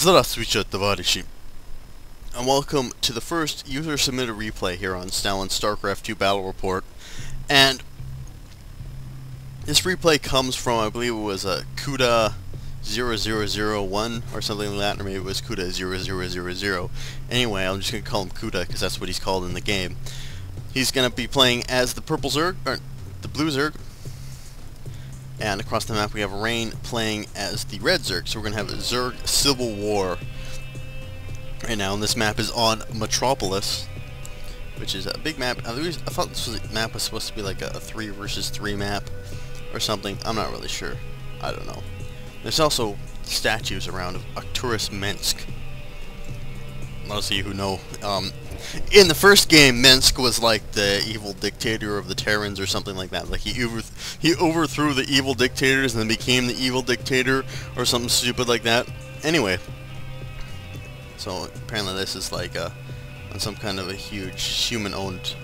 Здравствуйте, товарищи, and welcome to the first user-submitted replay here on Stalin's Starcraft 2 Battle Report. And this replay comes from, I believe it was a Cuda 0001 or something like that, or maybe it was Cuda 0000. Anyway, I'm just going to call him Cuda because that's what he's called in the game. He's going to be playing as the purple Zerg, or the blue Zerg. And across the map we have Rain playing as the red Zerg. So we're going to have a Zerg Civil War right now. And this map is on Metropolis, which is a big map. I thought this map was supposed to be like a 3 versus 3 map or something. I'm not really sure. I don't know. There's also statues around of Arcturus Minsk. Those of you who know, in the first game, Minsk was like the evil dictator of the Terrans or something like that. Like he overthrew the evil dictators and then became the evil dictator or something stupid like that. Anyway, so apparently this is like on some kind of a huge human-owned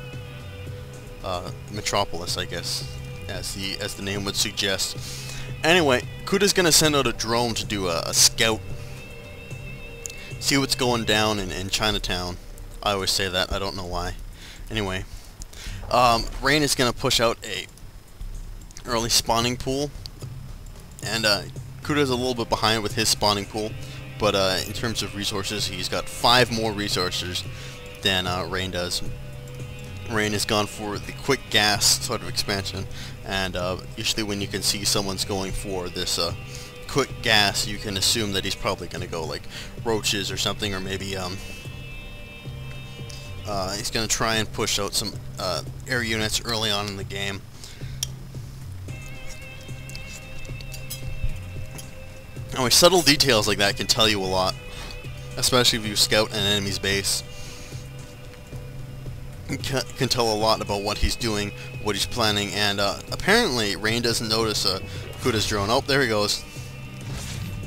metropolis, I guess, as the name would suggest. Anyway, Cuda's gonna send out a drone to do a scout. See what's going down in Chinatown. I always say that, I don't know why. Anyway, Rain is going to push out a early spawning pool, and Cuda's a little bit behind with his spawning pool, but in terms of resources, he's got 5 more resources than Rain does. Rain has gone for the quick gas sort of expansion, and usually when you can see someone's going for this quick gas, you can assume that he's probably going to go like roaches or something, or maybe he's going to try and push out some air units early on in the game. Anyway, subtle details like that can tell you a lot, especially if you scout an enemy's base. You can tell a lot about what he's doing, what he's planning, and apparently Rain doesn't notice Cuda's drone. Oh, there he goes.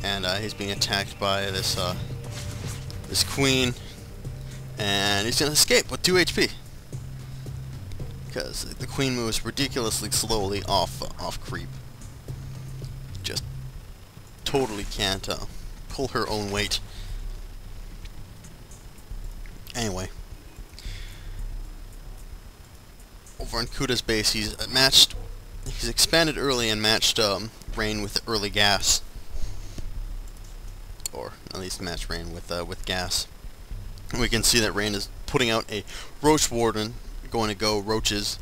And he's being attacked by this this queen, and he's gonna escape with 2 HP because the queen moves ridiculously slowly off creep. Just totally can't pull her own weight. Anyway, over on Cuda's base, he's expanded early and matched Rain with early gas. Or at least match Rain with gas. And we can see that Rain is putting out a Roach Warden, going to go roaches.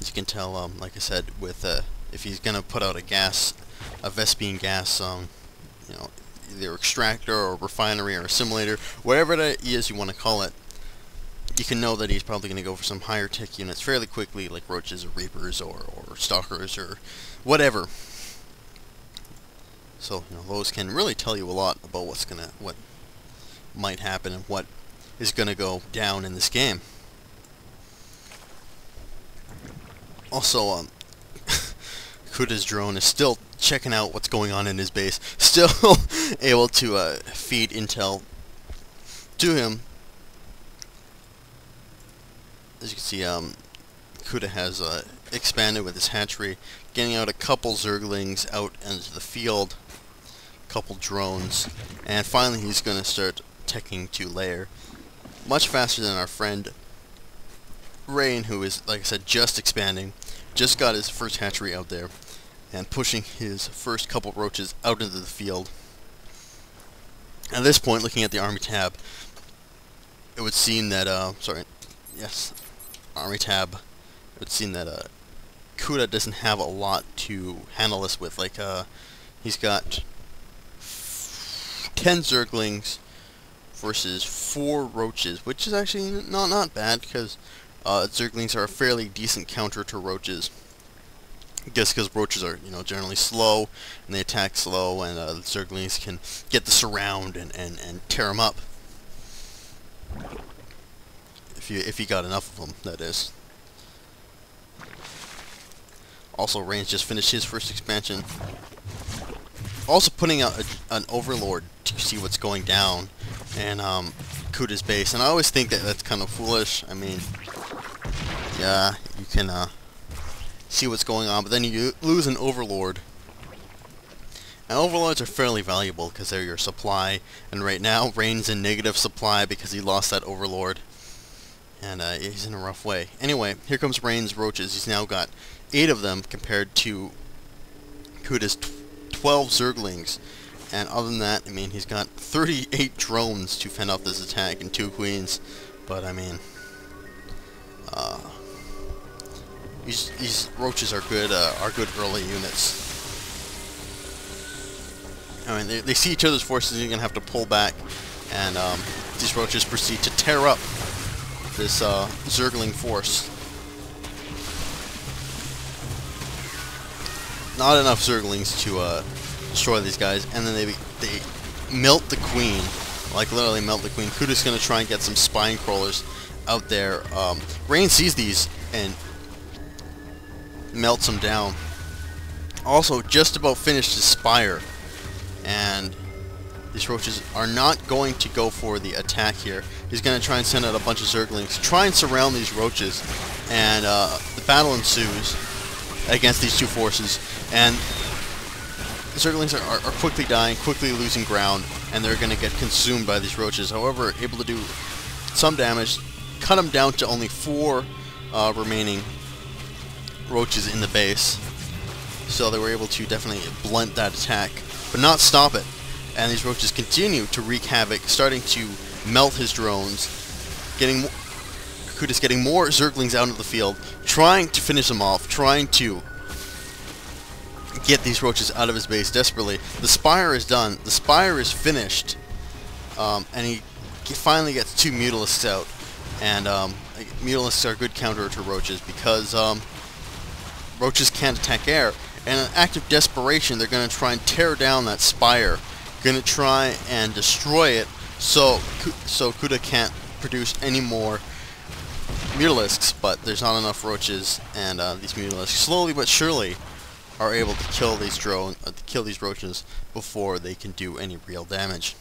As you can tell, like I said, with if he's gonna put out a Vespene gas, you know, either extractor or refinery or assimilator, whatever it is you want to call it, you can know that he's probably gonna go for some higher tech units fairly quickly, like roaches or reapers or stalkers or whatever. So, you know, those can really tell you a lot about what might happen and what is gonna go down in this game. Also, Cuda's drone is still checking out what's going on in his base, still able to feed intel to him. As you can see, Cuda has expanded with his hatchery, getting out a couple Zerglings out into the field, couple drones, and finally he's going to start teching to lair much faster than our friend Rain, who is, like I said, just expanding, just got his first hatchery out there and pushing his first couple roaches out into the field. At this point, looking at the army tab, it would seem that army tab, it would seem that Cuda doesn't have a lot to handle this with. Like he's got 10 Zerglings versus 4 roaches, which is actually not bad, because Zerglings are a fairly decent counter to roaches. Just because roaches are, you know, generally slow and they attack slow, and the Zerglings can get the surround and tear them up if you got enough of them, that is. Also, Rain's just finished his first expansion. Also putting out an Overlord to see what's going down in Cuda's base. And I always think that that's kind of foolish. I mean, yeah, you can see what's going on, but then you lose an Overlord, And overlords are fairly valuable because they're your supply, and right now Rain's in negative supply because he lost that overlord. And he's in a rough way. Anyway, here comes Rain's roaches. He's now got 8 of them compared to Cuda's 12 Zerglings. And other than that, I mean, he's got 38 drones to fend off this attack and 2 queens. But I mean, these roaches are good early units. I mean, they see each other's forces, and you're gonna have to pull back, and these roaches proceed to tear up this Zergling force. Not enough Zerglings to destroy these guys, and then they melt the queen, like literally melt the queen. Cuda's gonna try and get some spine crawlers out there. Rain sees these and melts them down. Also, just about finished his spire, and these roaches are not going to go for the attack here. He's going to try and send out a bunch of Zerglings, try and surround these roaches, and the battle ensues against these 2 forces, and the Zerglings are quickly dying, quickly losing ground, and they're going to get consumed by these roaches. However, able to do some damage, cut them down to only 4 remaining roaches in the base, so they were able to definitely blunt that attack, but not stop it. And these roaches continue to wreak havoc, starting to melt his drones, Cuda's getting more Zerglings out of the field, trying to finish them off, trying to get these roaches out of his base desperately. The spire is done, the spire is finished, and he finally gets 2 Mutalisks out. And Mutalisks are a good counter to roaches because roaches can't attack air, and in an act of desperation they're going to try and tear down that spire, going to try and destroy it, so Cuda can't produce any more Mutalisks. But there's not enough roaches, and these Mutalisks slowly but surely are able to kill these roaches before they can do any real damage.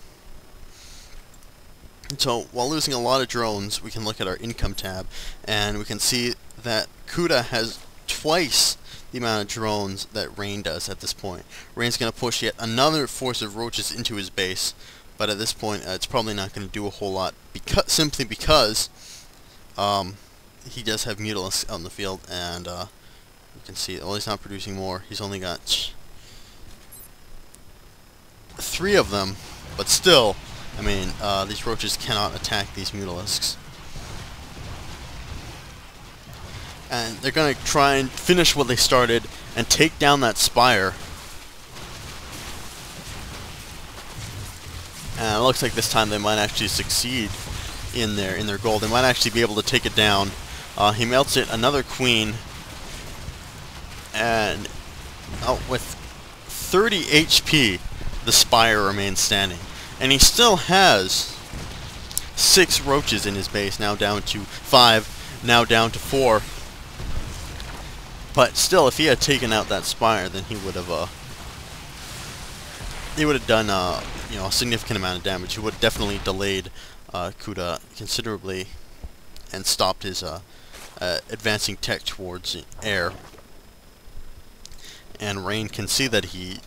So while losing a lot of drones, we can look at our income tab, and we can see that Cuda has twice the amount of drones that Rain does at this point. Rain's going to push yet another force of roaches into his base, but at this point it's probably not going to do a whole lot, simply because he does have Mutalisks out in the field, and you can see, well, he's not producing more. He's only got 3 of them, but still, I mean, these roaches cannot attack these Mutalisks. And they're going to try and finish what they started and take down that spire. And it looks like this time they might actually succeed in their goal. They might actually be able to take it down. He melts it, another queen, and with 30 HP, the spire remains standing. And he still has 6 roaches in his base, now down to 5, now down to 4. But still, if he had taken out that spire, then he would have done you know, a significant amount of damage. He would have definitely delayed Cuda considerably and stopped his advancing tech towards air. And Rain can see that he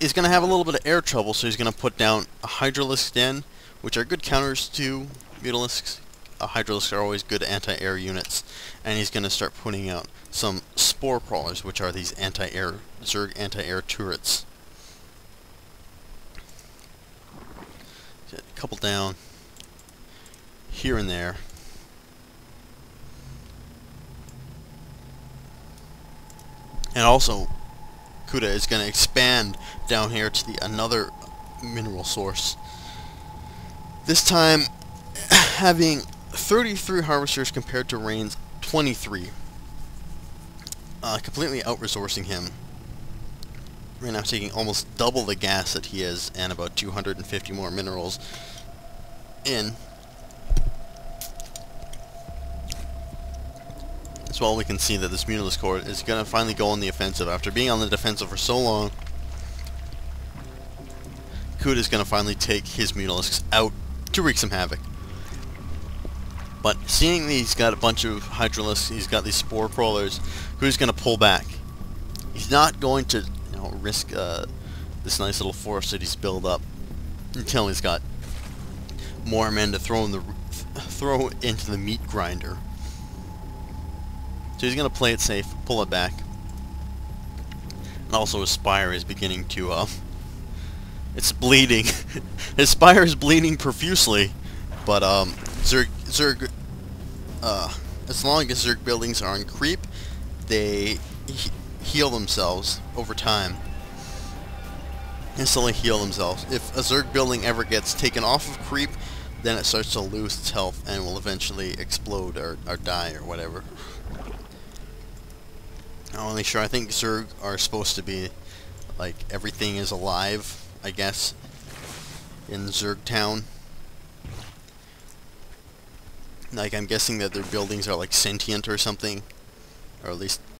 is going to have a little bit of air trouble, so he's going to put down a Hydralisk Den, which are good counters to Mutalisks. Hydralisks are always good anti-air units, and he's going to start putting out some Spore Crawlers, which are these Zerg anti-air turrets. Get a couple down here and there. And also, Cuda is going to expand down here to another mineral source. This time, having 33 harvesters compared to Rain's 23. Completely out-resourcing him. Right now taking almost double the gas that he is, and about 250 more minerals in. As well, we can see that this Mutalisk Horde is going to finally go on the offensive. After being on the defensive for so long, Cuda is going to finally take his Mutalisks out to wreak some havoc. But seeing he's got a bunch of Hydralisks, he's got these Spore Crawlers, Cuda's going to pull back. He's not going to know, risk this nice little force that he's built up until he's got more men to throw into the meat grinder. So he's gonna play it safe, pull it back, and also his spire is beginning to it's bleeding. His spire is bleeding profusely, but Zerg as long as Zerg buildings are on creep, they heal themselves over time. Instantly heal themselves. If a Zerg building ever gets taken off of creep, then it starts to lose its health and will eventually explode or die or whatever. I'm not really sure. I think Zerg are supposed to be like everything is alive, I guess, in Zerg Town. Like, I'm guessing that their buildings are like sentient or something, or at least